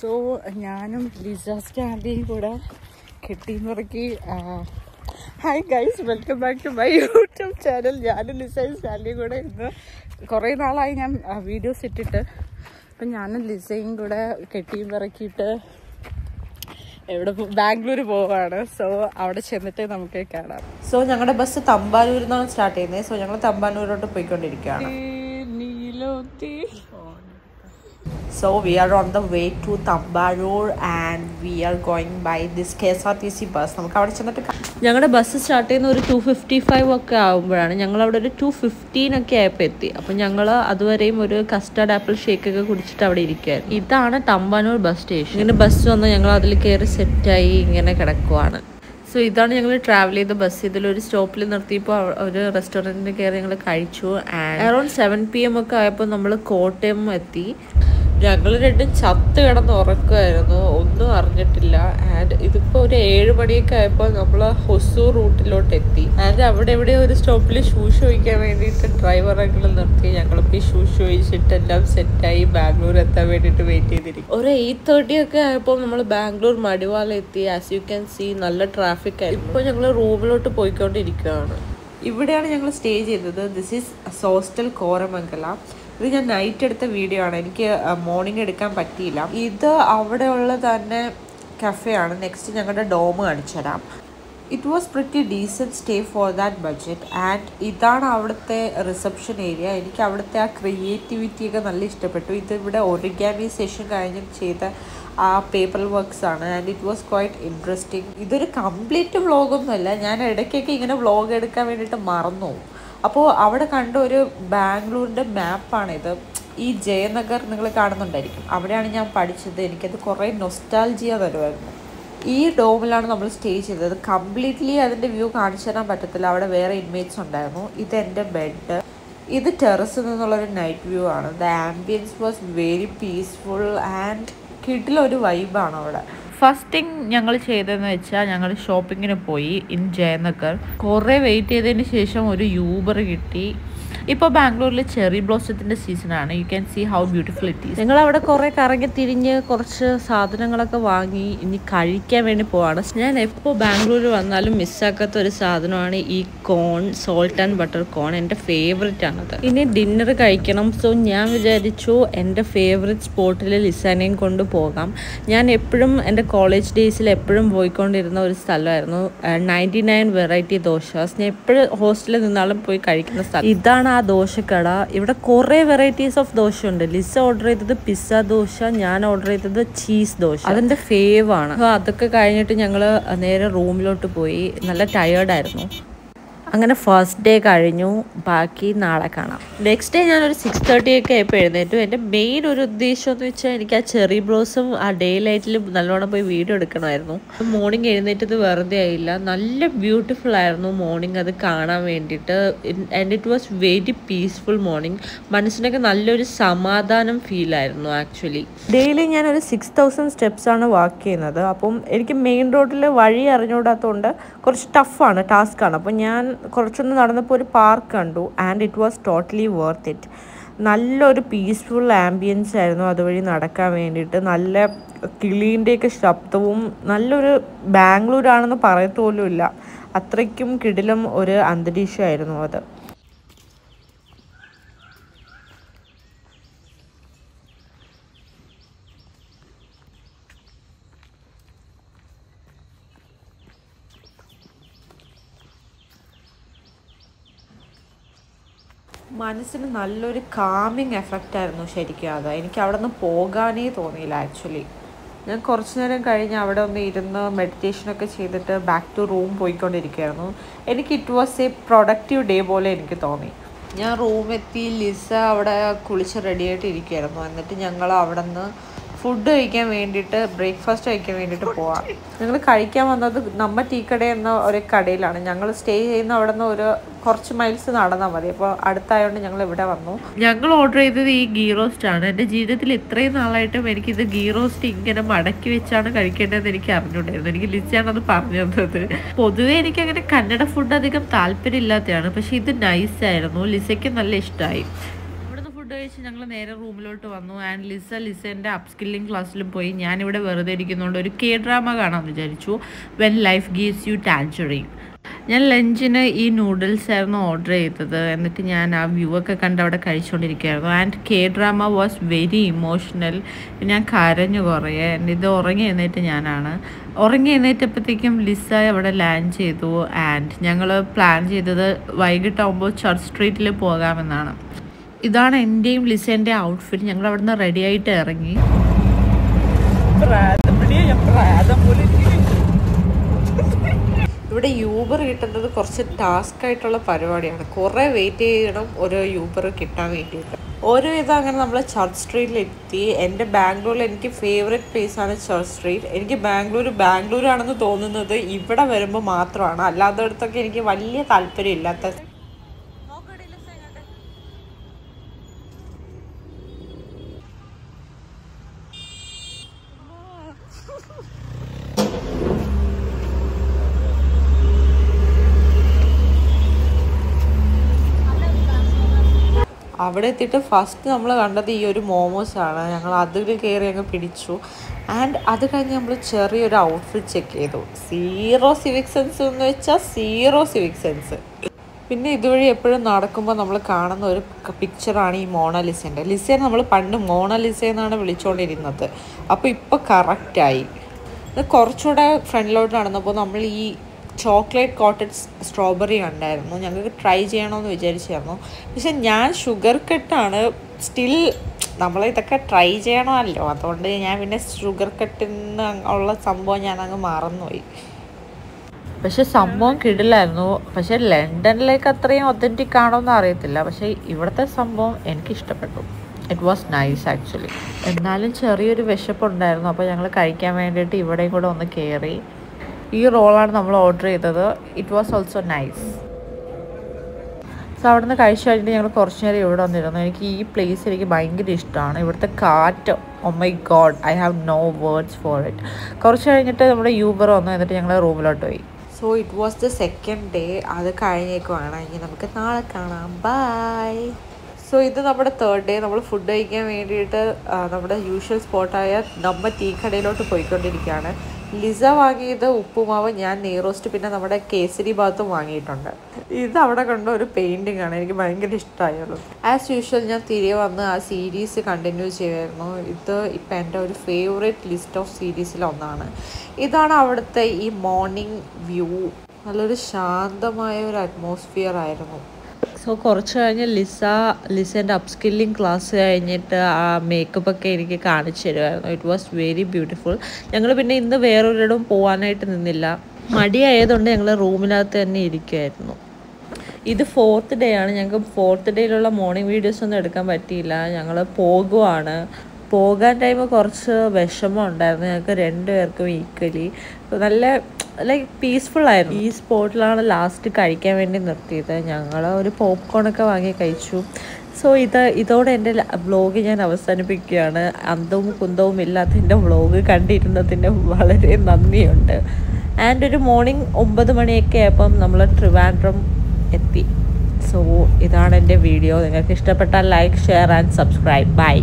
So ഞാനും Lisa സ്റ്റാൻഡിയും കൂടെ കെട്ടിമുറക്കി. Hi guys, welcome back to my YouTube channel. ഞാനും ലിസയും സ്റ്റാൻഡിയും കൂടെ ഇന്ന് കുറേ നാളായി ഞാൻ വീഡിയോസ് ഇട്ടിട്ട്. അപ്പം ഞാനും ലിസയും കൂടെ കെട്ടിയും പിറക്കിയിട്ട് എവിടെ ബാംഗ്ലൂർ പോവാണ്. സോ അവിടെ ചെന്നിട്ട് നമുക്ക് കാണാം. സോ ഞങ്ങളുടെ ബസ് തമ്പാനൂരിൽ നിന്നാണ് സ്റ്റാർട്ട് ചെയ്യുന്നത്. സോ ഞങ്ങൾ തമ്പാനൂരോട്ട് പോയിക്കൊണ്ടിരിക്കുകയാണ്. So we are on the way to Tambanur and we are going by this KSRTC bus. നമുക്ക് അവിടെ ചെന്നിട്ട് ഞങ്ങളുടെ ബസ് സ്റ്റാർട്ട് ചെയ്യുന്ന ഒരു 2:55 ഒക്കെ ആകുമ്പോഴാണ്. ഞങ്ങളവിടെ ഒരു 2:15 ഒക്കെ ആയപ്പോൾ എത്തി. അപ്പം ഞങ്ങൾ അതുവരെയും ഒരു കസ്റ്റർഡ് ആപ്പിൾ ഷേക്ക് ഒക്കെ കുടിച്ചിട്ട് അവിടെ ഇരിക്കുകയായിരുന്നു. ഇതാണ് തമ്പാനൂർ ബസ് സ്റ്റേഷൻ. ഇങ്ങനെ ബസ് വന്ന് ഞങ്ങൾ അതിൽ കയറി സെറ്റായി ഇങ്ങനെ കിടക്കുവാണ്. സോ ഇതാണ് ഞങ്ങൾ ട്രാവൽ ചെയ്ത ബസ്. ഇതിലൊരു സ്റ്റോപ്പിൽ നിർത്തിയപ്പോൾ ഒരു റെസ്റ്റോറൻറ്റിൽ കയറി ഞങ്ങൾ കഴിച്ചു. ആൻഡ് അറൗണ്ട് 7 PM ഒക്കെ ആയപ്പോൾ നമ്മൾ കോട്ടയം എത്തി. ഞങ്ങൾ രണ്ടും ചത്ത് കിടന്ന് ഉറക്കുമായിരുന്നു, ഒന്നും അറിഞ്ഞിട്ടില്ല. ആൻഡ് ഇതിപ്പോൾ ഒരു 7 മണിയൊക്കെ ആയപ്പോൾ നമ്മൾ ഹൊസൂർ റൂട്ടിലോട്ട് എത്തി. ആൻഡ് അവിടെ എവിടെ ഒരു സ്റ്റോപ്പിൽ ഷൂസ് ചോദിക്കാൻ വേണ്ടിയിട്ട് ഡ്രൈവറൊക്കെ നിർത്തി. ഞങ്ങളിപ്പോൾ ഈ ഷൂസ് ചോദിച്ചിട്ട് എല്ലാം സെറ്റായി ബാംഗ്ലൂർ എത്താൻ വേണ്ടിയിട്ട് വെയിറ്റ് ചെയ്തിരിക്കും. ഒരു 8:30 ഒക്കെ ആയപ്പോൾ നമ്മൾ ബാംഗ്ലൂർ മടിവാല എത്തി. ആസ് യു ക്യാൻ സീ നല്ല ട്രാഫിക് ആയിരുന്നു. ഇപ്പോൾ ഞങ്ങൾ റൂമിലോട്ട് പോയിക്കൊണ്ടിരിക്കുകയാണ്. ഇവിടെയാണ് ഞങ്ങൾ സ്റ്റേ ചെയ്തത്. This is hostel Koramangala. ഇത് ഞാൻ നൈറ്റ് എടുത്ത വീഡിയോ ആണ്, എനിക്ക് മോർണിംഗ് എടുക്കാൻ പറ്റിയില്ല. ഇത് അവിടെയുള്ള തന്നെ കഫേ ആണ്. നെക്സ്റ്റ് ഞങ്ങളുടെ ഡോം കാണിച്ചു തരാം. It was pretty decent stay for that budget. And ഇതാണ് അവിടുത്തെ റിസപ്ഷൻ ഏരിയ. എനിക്ക് അവിടുത്തെ ആ ക്രിയേറ്റിവിറ്റി ഒക്കെ നല്ല ഇഷ്ടപ്പെട്ടു. ഇത് ഇവിടെ ഒറിഗാമി സെഷൻ കഴിഞ്ഞ് ചെയ്ത ആ പേപ്പർ വർക്ക്സ് ആണ്. And it was quite interesting. ഇതൊരു കംപ്ലീറ്റ് വ്ളോഗൊന്നുമല്ല, ഞാൻ ഇടയ്ക്കൊക്കെ ഇങ്ങനെ വ്ളോഗ് എടുക്കാൻ വേണ്ടിയിട്ട് മറന്നു. അപ്പോൾ അവിടെ കണ്ട ഒരു ബാംഗ്ലൂരിൻ്റെ മാപ്പാണിത്. ഈ ജയനഗർ നിങ്ങൾ കാണുന്നുണ്ടായിരിക്കും, അവിടെയാണ് ഞാൻ പഠിച്ചത്. എനിക്കത് കുറേ നൊസ്റ്റാൾജിയ തരുമായിരുന്നു. ഈ ഡോമിലാണ് നമ്മൾ സ്റ്റേ ചെയ്തത്. കംപ്ലീറ്റ്ലി അതിൻ്റെ വ്യൂ കാണിച്ചു തരാൻ പറ്റത്തില്ല, അവിടെ വേറെ ഇൻമേറ്റ്സ് ഉണ്ടായിരുന്നു. ഇത് എൻ്റെ ബെഡ്. ഇത് ടെറസിൽ നിന്നുള്ളൊരു നൈറ്റ് വ്യൂ ആണ്. The ambience was very peaceful and കിഡിലൊരു വൈബാണ് അവിടെ. ഫസ്റ്റ് തിങ് ഞങ്ങൾ ചെയ്തതെന്ന് വെച്ചാൽ ഞങ്ങൾ ഷോപ്പിങ്ങിന് പോയി ഇൻ ജയനഗർ. കുറേ വെയിറ്റ് ചെയ്തതിന് ശേഷം ഒരു യൂബർ കിട്ടി. ഇപ്പോൾ ബാംഗ്ലൂരിൽ ചെറി ബ്ലോസത്തിൻ്റെ സീസണാണ്. You can see how beautiful it is. ഞങ്ങൾ അവിടെ കുറേ കറങ്ങി തിരിഞ്ഞ് കുറച്ച് സാധനങ്ങളൊക്കെ വാങ്ങി ഇനി കഴിക്കാൻ വേണ്ടി പോവാണ്. ഞാൻ എപ്പോൾ ബാംഗ്ലൂർ വന്നാലും മിസ്സാക്കാത്ത ഒരു സാധനമാണ് ഈ കോൺ, സോൾട്ട് ആൻഡ് ബട്ടർ കോൺ. എൻ്റെ ഫേവറേറ്റ് ആണത്. ഇനി ഡിന്നർ കഴിക്കണം. സോ ഞാൻ വിചാരിച്ചു എൻ്റെ ഫേവറേറ്റ് സ്പോട്ടിൽ ലിസാനയും കൊണ്ട് പോകാം. ഞാൻ എപ്പോഴും എൻ്റെ കോളേജ് ഡേയ്സിൽ എപ്പോഴും പോയിക്കൊണ്ടിരുന്ന ഒരു സ്ഥലമായിരുന്നു 99 വെറൈറ്റി ദോശാസ്. ഞാൻ എപ്പോഴും ഹോസ്റ്റലിൽ നിന്നാലും പോയി കഴിക്കുന്ന സ്ഥലം ഇതാണ്. ആ ദോശക്കട. ഇവിടെ കുറേ വെറൈറ്റീസ് ഓഫ് ദോശ ഉണ്ട്. ലിസ ഓർഡർ ചെയ്തത് പിസ്സ ദോശ, ഞാൻ ഓർഡർ ചെയ്തത് ചീസ് ദോശ. അതെൻ്റെ ഫേവാണ്. അപ്പോൾ അതൊക്കെ കഴിഞ്ഞിട്ട് ഞങ്ങൾ നേരെ റൂമിലോട്ട് പോയി. നല്ല ടയേർഡായിരുന്നു. അങ്ങനെ ഫസ്റ്റ് ഡേ കഴിഞ്ഞു. ബാക്കി നാളെ കാണാം. നെക്സ്റ്റ് ഡേ ഞാനൊരു 6:30 ഒക്കെ ആയപ്പോൾ എഴുന്നേറ്റു. എൻ്റെ മെയിൻ ഒരു ഉദ്ദേശം എന്ന് വെച്ചാൽ എനിക്ക് ആ ചെറി ബ്ലോസം ആ ഡേ ലൈറ്റിൽ നല്ലോണം പോയി വീഡിയോ എടുക്കണമായിരുന്നു. മോർണിംഗ് എഴുന്നേറ്റത് വെറുതെ ആയില്ല. നല്ല ബ്യൂട്ടിഫുൾ ആയിരുന്നു മോർണിംഗ് അത് കാണാൻ വേണ്ടിയിട്ട്. And it was very peaceful morning. മനസ്സിനൊക്കെ നല്ലൊരു സമാധാനം ഫീലായിരുന്നു ആക്ച്വലി. ഡെയിലി ഞാനൊരു 6000 സ്റ്റെപ്സാണ് വാക്ക് ചെയ്യുന്നത്. അപ്പം എനിക്ക് മെയിൻ റോഡിൽ വഴി അറിഞ്ഞുകൂടാത്തതുകൊണ്ട് കുറച്ച് ടഫാണ്, ടാസ്ക്കാണ്. അപ്പം ഞാൻ കുറച്ചൊന്ന് നടന്നപ്പോൾ ഒരു പാർക്ക് കണ്ടു. And it was totally worth it. നല്ലൊരു പീസ്ഫുൾ ആംബിയൻസ് ആയിരുന്നു അതുവഴി നടക്കാൻ വേണ്ടിയിട്ട്. നല്ല കിളീൻ്റെയൊക്കെ ശബ്ദവും നല്ലൊരു ബാംഗ്ലൂരാണെന്ന് പറയത്തോലും ഇല്ല, അത്രയ്ക്കും കിടിലം ഒരു അന്തരീക്ഷമായിരുന്നു അത്. മനസ്സിന് നല്ലൊരു കാമിങ് എഫക്റ്റ് ആയിരുന്നു ശരിക്കും അത്. എനിക്ക് അവിടെ നിന്ന് പോകാനേ തോന്നിയില്ല ആക്ച്വലി. ഞാൻ കുറച്ച് നേരം കഴിഞ്ഞ് അവിടെ ഒന്ന് ഇരുന്ന് മെഡിറ്റേഷനൊക്കെ ചെയ്തിട്ട് ബാക്ക് ടു റൂം പോയിക്കൊണ്ടിരിക്കുകയായിരുന്നു. എനിക്ക് it was a productive day പോലെ എനിക്ക് തോന്നി. ഞാൻ റൂമെത്തി. ലിസ അവിടെ കുളിച്ച് റെഡിയായിട്ട് ഇരിക്കുകയായിരുന്നു. എന്നിട്ട് ഞങ്ങൾ അവിടെ നിന്ന് ഫുഡ് കഴിക്കാൻ വേണ്ടിയിട്ട്, ബ്രേക്ക്ഫാസ്റ്റ് കഴിക്കാൻ വേണ്ടിയിട്ട് പോവാം. ഞങ്ങൾ കഴിക്കാൻ വന്നത് നമ്മ ടീ കട എന്ന ഒരു കടയിലാണ്. ഞങ്ങൾ സ്റ്റേ ചെയ്യുന്ന അവിടെ നിന്ന് ഒരു കുറച്ച് മൈൽസ് നടന്നാൽ മതി. അപ്പോൾ അടുത്തായതുകൊണ്ട് ഞങ്ങൾ ഇവിടെ വന്നു. ഞങ്ങൾ ഓർഡർ ചെയ്തത് ഈ ഗീ റോസ്റ്റ് ആണ്. എൻ്റെ ജീവിതത്തിൽ ഇത്രയും നാളായിട്ടും എനിക്കിത് ഗീ റോസ്റ്റ് ഇങ്ങനെ മടക്കി വെച്ചാണ് കഴിക്കേണ്ടതെന്ന് എനിക്ക് അറിഞ്ഞുകൊണ്ടായിരുന്നു. എനിക്ക് ലിസയാണത് പറഞ്ഞു തന്നത്. പൊതുവേ എനിക്കങ്ങനെ കന്നഡ ഫുഡ് അധികം താല്പര്യമില്ലാത്തതാണ്, പക്ഷേ ഇത് നൈസായിരുന്നു. ലിസയ്ക്ക് നല്ല ഇഷ്ടമായി. ഫുഡ് കഴിച്ച് ഞങ്ങൾ നേരെ റൂമിലോട്ട് വന്നു. ആൻഡ് ലിസേൻ്റെ അപ്സ്കില്ലിംഗ് ക്ലാസ്സിലും പോയി. ഞാനിവിടെ വെറുതെ ഇരിക്കുന്നതുകൊണ്ട് ഒരു ഡ്രാമ കാണാമെന്ന് വിചാരിച്ചു, when life gives you tangerine. ഞാൻ ലഞ്ചിന് ഈ നൂഡിൽസ് ആയിരുന്നു ഓർഡർ ചെയ്തത്. എന്നിട്ട് ഞാൻ ആ വ്യൂ ഒക്കെ കണ്ട് അവിടെ കഴിച്ചുകൊണ്ടിരിക്കുകയായിരുന്നു. And drama was very emotional. ഞാൻ കരഞ്ഞു കുറേ. ഇത് ഉറങ്ങി എഴുന്നേറ്റപ്പോഴത്തേക്കും ലിസ അവിടെ ലാൻഡ് ചെയ്തു. ആൻഡ് ഞങ്ങൾ പ്ലാൻ ചെയ്തത് വൈകിട്ടാകുമ്പോൾ ചർച്ച് സ്ട്രീറ്റിൽ പോകാമെന്നാണ്. ഇതാണ് എൻ്റെയും ലിസേൻ്റെ ഔട്ട്ഫിറ്റ്. ഞങ്ങൾ അവിടെ നിന്ന് റെഡി ആയിട്ട് ഇറങ്ങി. ഇവിടെ യൂബർ കിട്ടുന്നത് കുറച്ച് ടാസ്ക് ആയിട്ടുള്ള പരിപാടിയാണ്. കുറേ വെയിറ്റ് ചെയ്യണം ഒരു യൂബർ കിട്ടാൻ വേണ്ടിയിട്ട്. ഒരുവിധം അങ്ങനെ നമ്മൾ ചർച്ച് സ്ട്രീറ്റിലെത്തി. എൻ്റെ ബാംഗ്ലൂരിൽ എനിക്ക് ഫേവറേറ്റ് പ്ലേസാണ് ചർച്ച് സ്ട്രീറ്റ്. എനിക്ക് ബാംഗ്ലൂരാണെന്ന് തോന്നുന്നത് ഇവിടെ വരുമ്പോൾ മാത്രമാണ്. അല്ലാത്തടത്തൊക്കെ എനിക്ക് വലിയ താല്പര്യമില്ലാത്ത. അവിടെ എത്തിയിട്ട് ഫസ്റ്റ് നമ്മൾ കണ്ടത് ഈ ഒരു മോമോസാണ്. ഞങ്ങൾ അതിൽ കയറി അങ്ങ് പിടിച്ചു. ആൻഡ് അത് കഴിഞ്ഞ് നമ്മൾ ചെറിയൊരു ഔട്ട്ഫിറ്റ് ചെക്ക് ചെയ്തു. സീറോ സിവിക് സെൻസ് എന്ന് വെച്ചാൽ സീറോ സിവിക് സെൻസ്. പിന്നെ ഇതുവഴി എപ്പോഴും നടക്കുമ്പോൾ നമ്മൾ കാണുന്ന ഒരു പിക്ചറാണ് ഈ മോണലിസേൻ്റെ. ലിസേനെ നമ്മൾ പണ്ട് മോണലിസ എന്നാണ് വിളിച്ചുകൊണ്ടിരുന്നത്. അപ്പോൾ ഇപ്പോൾ കറക്റ്റായി. കുറച്ചുകൂടെ ഫ്രണ്ടിലോട്ട് നടന്നപ്പോൾ നമ്മൾ ഈ ചോക്ലേറ്റ് കോട്ടഡ് സ്ട്രോബെറി ഉണ്ടായിരുന്നു. ഞങ്ങൾക്ക് ട്രൈ ചെയ്യണമെന്ന് വിചാരിച്ചായിരുന്നു. പക്ഷെ ഞാൻ ഷുഗർ കട്ടാണ്. സ്റ്റിൽ നമ്മളിതൊക്കെ ട്രൈ ചെയ്യണമല്ലോ. അതുകൊണ്ട് ഞാൻ പിന്നെ ഷുഗർ കട്ടിൽ നിന്ന് ഉള്ള സംഭവം ഞാനങ്ങ് മറന്നുപോയി. പക്ഷെ സംഭവം കിടിലായിരുന്നു. പക്ഷെ ലണ്ടനിലേക്ക് അത്രയും ഒത്തൻറ്റിക് ആണോന്ന് അറിയത്തില്ല. പക്ഷെ ഇവിടുത്തെ സംഭവം എനിക്ക് ഇഷ്ടപ്പെട്ടു. It was nice actually. എന്നാലും ചെറിയൊരു വിശപ്പുണ്ടായിരുന്നു. അപ്പോൾ ഞങ്ങൾ കഴിക്കാൻ വേണ്ടിയിട്ട് ഇവിടെയും കൂടെ ഒന്ന് കയറി. ഈ റോളാണ് നമ്മൾ ഓർഡർ ചെയ്തത്. It was also nice. So അവിടെ നിന്ന് കഴിച്ചു കഴിഞ്ഞിട്ട് ഞങ്ങൾ കുറച്ച് നേരം ഇവിടെ വന്നിരുന്നു. എനിക്ക് ഈ പ്ലേസ് എനിക്ക് ഭയങ്കര ഇഷ്ടമാണ്. ഇവിടുത്തെ കാറ്റ്, oh my God, I have no words for it. കുറച്ച് കഴിഞ്ഞിട്ട് നമ്മുടെ യൂബർ വന്നു. എന്നിട്ട് ഞങ്ങൾ റൂമിലോട്ട് പോയി. So it was the second day. അത് കഴിഞ്ഞേക്കുവാണ്. ഇനി നമുക്ക് നാളെ കാണാം. ബൈ. സോ ഇത് നമ്മുടെ തേർഡ് ഡേ. നമ്മൾ ഫുഡ് കഴിക്കാൻ വേണ്ടിയിട്ട് നമ്മുടെ യൂഷ്വൽ സ്പോട്ടായ നമ്മ ടീക്കടയിലോട്ട് പോയിക്കൊണ്ടിരിക്കുകയാണ്. ലിസ വാങ്ങിയത് ഉപ്പുമാവ്, ഞാൻ നെയ്റോസ്റ്റ്, പിന്നെ നമ്മുടെ കേസരി ഭാഗത്തും വാങ്ങിയിട്ടുണ്ട്. ഇത് അവിടെ കണ്ട ഒരു പെയിൻറ്റിംഗ് ആണ്. എനിക്ക് ഭയങ്കര ഇഷ്ടമായുള്ളൂ. ആസ് യൂഷ്വൽ ഞാൻ തിരികെ വന്ന് ആ സീരീസ് കണ്ടിന്യൂ ചെയ്യുമായിരുന്നു. ഇത് ഇപ്പം എൻ്റെ ഒരു ഫേവറേറ്റ് ലിസ്റ്റ് ഓഫ് സീരീസിലൊന്നാണ്. ഇതാണ് അവിടുത്തെ ഈ മോർണിംഗ് വ്യൂ. നല്ലൊരു ശാന്തമായ ഒരു അറ്റ്മോസ്ഫിയർ ആയിരുന്നു. സോ കുറച്ച് കഴിഞ്ഞ് ലിസേൻ്റെ അപ്സ്കില്ലിംഗ് ക്ലാസ് കഴിഞ്ഞിട്ട് ആ മേക്കപ്പൊക്കെ എനിക്ക് കാണിച്ചു തരുമായിരുന്നു. It was very beautiful. ഞങ്ങൾ പിന്നെ ഇന്ന് വേറൊരിടവും പോകാനായിട്ട് നിന്നില്ല. മടിയായതുകൊണ്ട് ഞങ്ങൾ റൂമിനകത്ത് തന്നെ ഇരിക്കുമായിരുന്നു. ഇത് 4th ഡേ ആണ്. ഞങ്ങൾക്ക് 4th ഡേയിലുള്ള മോർണിംഗ് വീഡിയോസൊന്നും എടുക്കാൻ പറ്റിയില്ല. ഞങ്ങൾ പോകുവാണ്. പോകാൻ ടൈം കുറച്ച് വിഷമം ഉണ്ടായിരുന്നു ഞങ്ങൾക്ക് രണ്ടുപേർക്കും ഈക്വലി. നല്ല ലൈക്ക് പീസ്ഫുൾ ആയിരുന്നു. ഈ സ്പോട്ടിലാണ് ലാസ്റ്റ് കഴിക്കാൻ വേണ്ടി നിർത്തിയത്. ഞങ്ങൾ ഒരു പോപ്കോണൊക്കെ വാങ്ങി കഴിച്ചു. സോ ഇതോടെ എൻ്റെ വ്ളോഗ് ഞാൻ അവസാനിപ്പിക്കുകയാണ്. അന്തവും കുന്തവും ഇല്ലാത്ത എൻ്റെ വ്ളോഗ് കണ്ടിരുന്നതിന് വളരെ നന്ദിയുണ്ട്. ആൻഡ് ഒരു മോർണിംഗ് 9 മണിയൊക്കെ ആയപ്പം നമ്മൾ ട്രിവാൻഡ്രം എത്തി. സോ ഇതാണ് എൻ്റെ വീഡിയോ. നിങ്ങൾക്ക് ഇഷ്ടപ്പെട്ടാൽ like, share and subscribe. By.